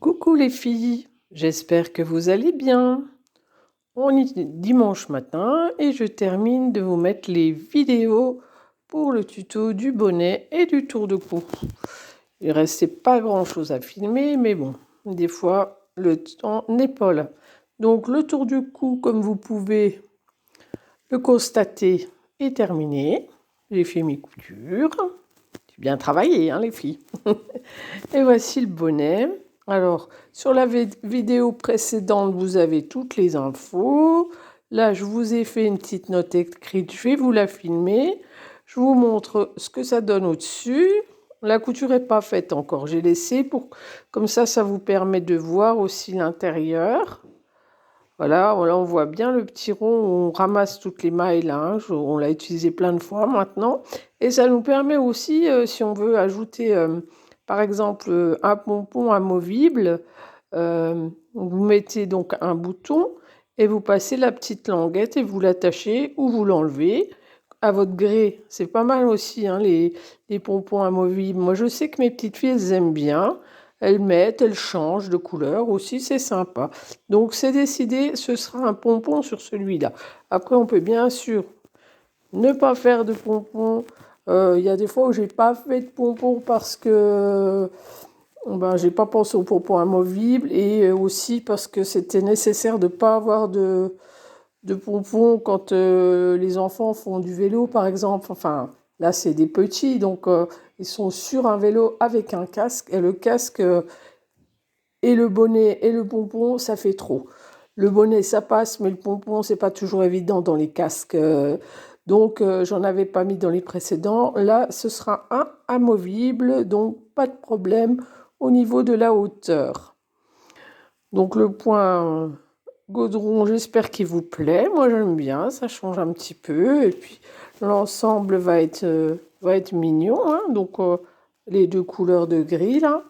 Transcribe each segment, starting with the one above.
Coucou les filles, j'espère que vous allez bien. On est dimanche matin et je termine de vous mettre les vidéos pour le tuto du bonnet et du tour de cou. Il restait pas grand chose à filmer, mais bon, des fois le temps n'est pas là. Donc le tour du cou, comme vous pouvez le constater, est terminé. J'ai fait mes coutures. J'ai bien travaillé, hein, les filles. Et voici le bonnet. Alors, sur la vidéo précédente, vous avez toutes les infos. Là, je vous ai fait une petite note écrite. Je vais vous la filmer. Je vous montre ce que ça donne au-dessus. La couture n'est pas faite encore. J'ai laissé pour... Comme ça vous permet de voir aussi l'intérieur. Voilà, là, on voit bien le petit rond où on ramasse toutes les mailles là, hein. On l'a utilisé plein de fois maintenant. Et ça nous permet aussi, si on veut ajouter, par exemple, un pompon amovible, vous mettez donc un bouton et vous passez la petite languette et vous l'attachez ou vous l'enlevez à votre gré. C'est pas mal aussi, hein, les pompons amovibles. Moi, je sais que mes petites filles, elles aiment bien. Elles mettent, elles changent de couleur aussi, c'est sympa. Donc c'est décidé, ce sera un pompon sur celui-là. Après, on peut bien sûr ne pas faire de pompon. Il y a des fois où j'ai pas fait de pompon parce que j'ai pas pensé aux pompons amovibles et aussi parce que c'était nécessaire de pas avoir de pompons quand les enfants font du vélo, par exemple. Enfin, là, c'est des petits, donc ils sont sur un vélo avec un casque et le casque et le bonnet et le pompon, ça fait trop. Le bonnet, ça passe, mais le pompon, c'est pas toujours évident dans les casques. Donc, j'en avais pas mis dans les précédents. Là, ce sera un amovible, donc pas de problème au niveau de la hauteur. Donc, le point gaudron, j'espère qu'il vous plaît. Moi, j'aime bien, ça change un petit peu. Et puis, l'ensemble va être mignon, hein. Donc, les deux couleurs de gris, là,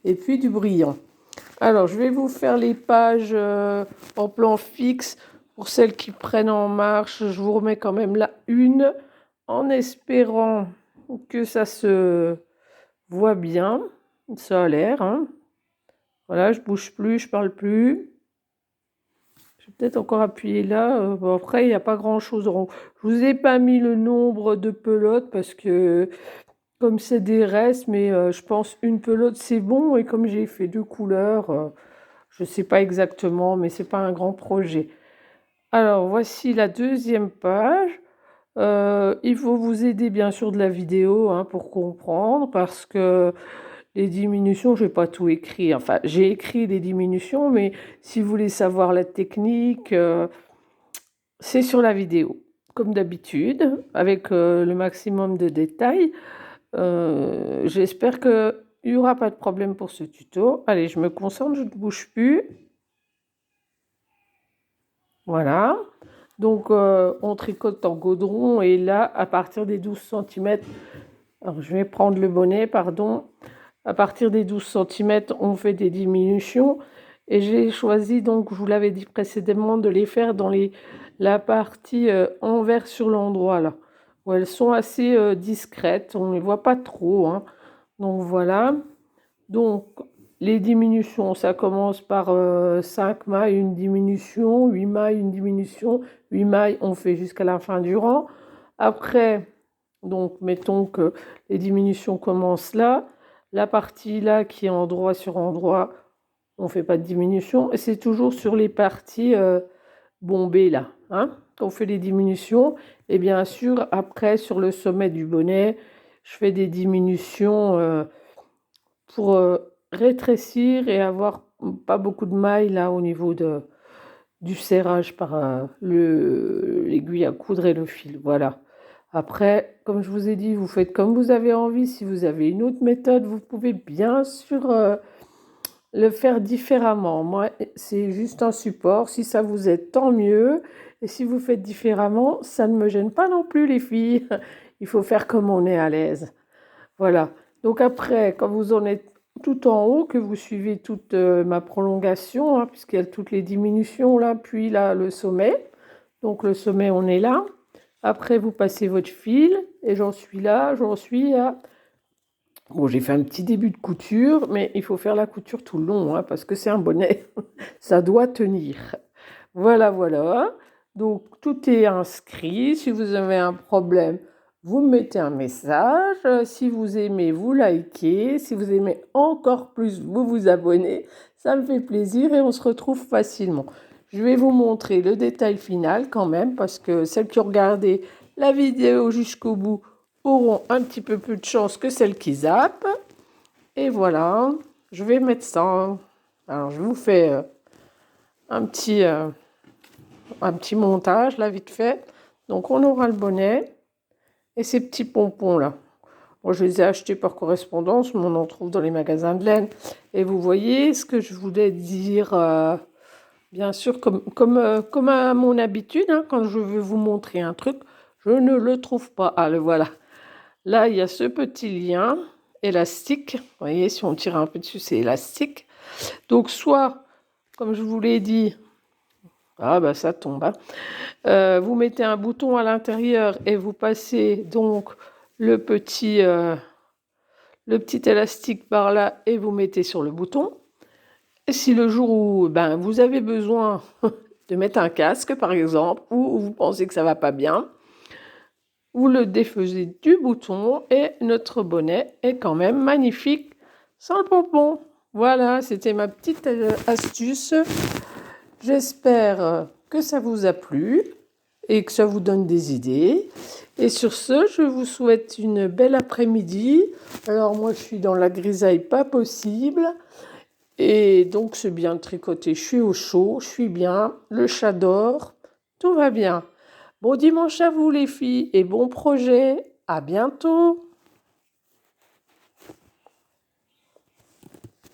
et puis du brillant. Alors, je vais vous faire les pages en plan fixe. Pour celles qui prennent en marche, je vous remets quand même la une en espérant que ça se voit bien. Ça a l'air, hein. Voilà, je bouge plus, je parle plus. Je vais peut-être encore appuyer là. Bon, après, il n'y a pas grand-chose. Je vous ai pas mis le nombre de pelotes parce que comme c'est des restes, mais je pense une pelote c'est bon. Et comme j'ai fait deux couleurs, je ne sais pas exactement, mais c'est pas un grand projet. Alors, voici la deuxième page. Il faut vous aider bien sûr de la vidéo, hein, pour comprendre, parce que les diminutions, je n'ai pas tout écrit. Enfin, j'ai écrit les diminutions, mais si vous voulez savoir la technique, c'est sur la vidéo, comme d'habitude, avec le maximum de détails. J'espère qu'il n'y aura pas de problème pour ce tuto. Allez, je me concentre, je ne bouge plus. Voilà. Donc, on tricote en gaudron et là, à partir des 12 centimètres, alors je vais prendre le bonnet, pardon. À partir des 12 centimètres, on fait des diminutions. Et j'ai choisi, donc, je vous l'avais dit précédemment, de les faire dans la partie envers sur l'endroit, là, où elles sont assez discrètes. On ne les voit pas trop, hein. Donc, voilà. Donc, les diminutions, ça commence par 5 mailles, une diminution, 8 mailles, une diminution, 8 mailles, on fait jusqu'à la fin du rang. Après, donc, mettons que les diminutions commencent là. La partie là qui est endroit sur endroit, on ne fait pas de diminution. Et c'est toujours sur les parties bombées là, hein, qu'on fait les diminutions. Et bien sûr, après, sur le sommet du bonnet, je fais des diminutions pour rétrécir et avoir pas beaucoup de mailles là au niveau du serrage par l'aiguille à coudre et le fil. Voilà. Après, comme je vous ai dit, vous faites comme vous avez envie. Si vous avez une autre méthode, vous pouvez bien sûr le faire différemment. Moi, c'est juste un support. Si ça vous aide, tant mieux. Et si vous faites différemment, ça ne me gêne pas non plus, les filles. Il faut faire comme on est à l'aise. Voilà. Donc après, quand vous en êtes tout en haut, que vous suivez toute ma prolongation, hein, puisqu'il y a toutes les diminutions là, puis là, le sommet. Donc le sommet, on est là. Après, vous passez votre fil, et j'en suis là, j'en suis à Bon, j'ai fait un petit début de couture, mais il faut faire la couture tout le long, hein, parce que c'est un bonnet, ça doit tenir. Voilà, voilà. Donc, tout est inscrit. Si vous avez un problème, vous mettez un message. Si vous aimez, vous likez. Si vous aimez encore plus, vous vous abonnez. Ça me fait plaisir et on se retrouve facilement. Je vais vous montrer le détail final quand même, parce que celles qui ont regardé la vidéo jusqu'au bout auront un petit peu plus de chance que celles qui zappent. Et voilà, je vais mettre ça. Alors, je vous fais un petit montage là vite fait. Donc on aura le bonnet et ces petits pompons là. Moi je les ai achetés par correspondance, mais on en trouve dans les magasins de laine. Et vous voyez ce que je voulais dire, bien sûr, comme à mon habitude, hein, quand je veux vous montrer un truc, je ne le trouve pas. Ah le voilà. Là il y a ce petit lien élastique. Vous voyez, si on tire un peu dessus, c'est élastique. Donc soit, comme je vous l'ai dit, ah bah ça tombe, hein. Vous mettez un bouton à l'intérieur et vous passez donc le petit élastique par là et vous mettez sur le bouton. Et si le jour où vous avez besoin de mettre un casque par exemple, ou vous pensez que ça va pas bien, vous le défaisez du bouton et notre bonnet est quand même magnifique sans le pompon. Voilà, c'était ma petite astuce. J'espère que ça vous a plu et que ça vous donne des idées. Et sur ce, je vous souhaite une belle après-midi. Alors moi, je suis dans la grisaille pas possible. Et donc, c'est bien tricoté. Je suis au chaud, je suis bien. Le chat dort. Tout va bien. Bon dimanche à vous les filles et bon projet. À bientôt.